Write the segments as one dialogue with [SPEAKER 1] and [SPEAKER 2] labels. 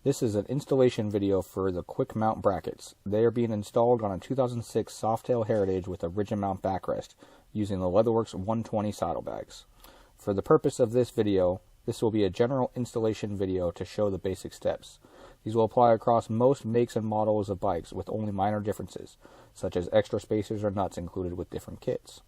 [SPEAKER 1] This is an installation video for the quick mount brackets. They are being installed on a 2006 Softail Heritage with a rigid mount backrest using the Leatherworks 120 saddlebags. For the purpose of this video, this will be a general installation video to show the basic steps. These will apply across most makes and models of bikes with only minor differences, such as extra spacers or nuts included with different kits.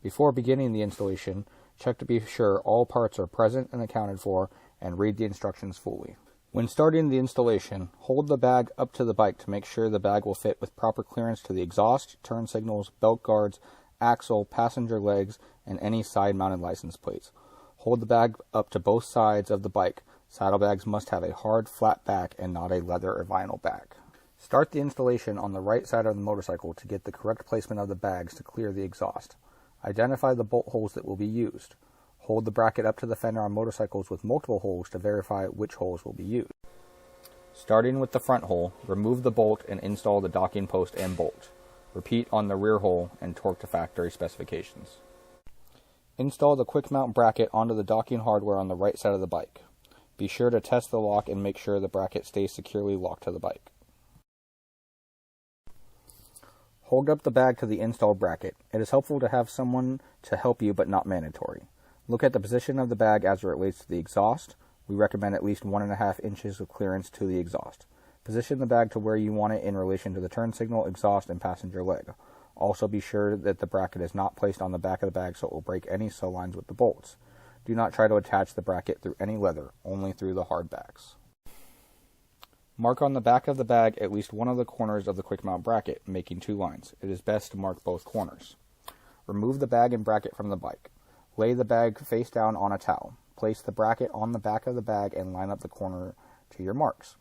[SPEAKER 1] Before beginning the installation, check to be sure all parts are present and accounted for, and read the instructions fully. When starting the installation, hold the bag up to the bike to make sure the bag will fit with proper clearance to the exhaust, turn signals, belt guards, axle, passenger legs, and any side-mounted license plates. Hold the bag up to both sides of the bike. Saddlebags must have a hard, flat back and not a leather or vinyl back. Start the installation on the right side of the motorcycle to get the correct placement of the bags to clear the exhaust. Identify the bolt holes that will be used. Hold the bracket up to the fender on motorcycles with multiple holes to verify which holes will be used. Starting with the front hole, remove the bolt and install the docking post and bolt. Repeat on the rear hole and torque to factory specifications. Install the quick mount bracket onto the docking hardware on the right side of the bike. Be sure to test the lock and make sure the bracket stays securely locked to the bike. Hold up the bag to the installed bracket. It is helpful to have someone to help you, but not mandatory. Look at the position of the bag as it relates to the exhaust. We recommend at least 1.5 inches of clearance to the exhaust. Position the bag to where you want it in relation to the turn signal, exhaust, and passenger leg. Also be sure that the bracket is not placed on the back of the bag so it will break any sew lines with the bolts. Do not try to attach the bracket through any leather, only through the hard backs. Mark on the back of the bag at least one of the corners of the quick mount bracket, making 2 lines. It is best to mark both corners. Remove the bag and bracket from the bike. Lay the bag face down on a towel. Place the bracket on the back of the bag and line up the corner to your marks.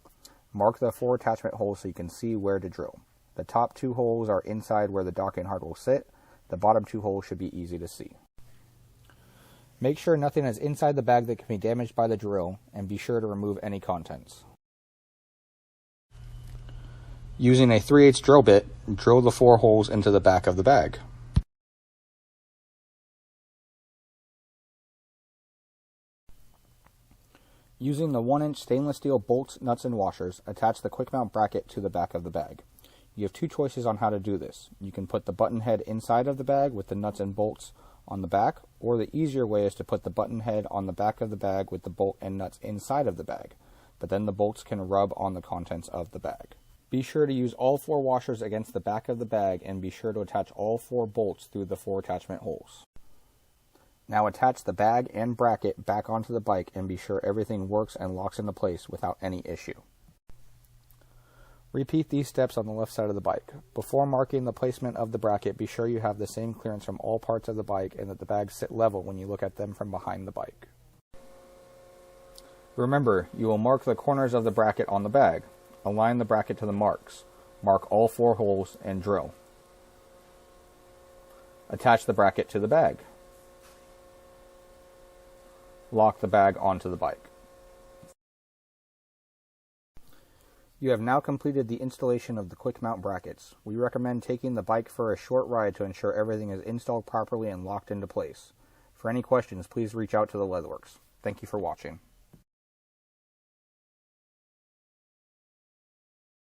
[SPEAKER 1] Mark the 4 attachment holes so you can see where to drill. The top 2 holes are inside where the docking hard will sit. The bottom 2 holes should be easy to see. Make sure nothing is inside the bag that can be damaged by the drill, and be sure to remove any contents. Using a 3/8 drill bit, drill the 4 holes into the back of the bag. Using the 1-inch stainless steel bolts, nuts, and washers, attach the quick mount bracket to the back of the bag. You have 2 choices on how to do this. You can put the button head inside of the bag with the nuts and bolts on the back, or the easier way is to put the button head on the back of the bag with the bolt and nuts inside of the bag, but then the bolts can rub on the contents of the bag. Be sure to use all 4 washers against the back of the bag and be sure to attach all 4 bolts through the 4 attachment holes. Now attach the bag and bracket back onto the bike and be sure everything works and locks into place without any issue. Repeat these steps on the left side of the bike. Before marking the placement of the bracket, be sure you have the same clearance from all parts of the bike and that the bags sit level when you look at them from behind the bike. Remember, you will mark the corners of the bracket on the bag. Align the bracket to the marks. Mark all 4 holes and drill. Attach the bracket to the bag. Lock the bag onto the bike. You have now completed the installation of the quick mount brackets. We recommend taking the bike for a short ride to ensure everything is installed properly and locked into place. For any questions, please reach out to the Leatherworks. Thank you for watching.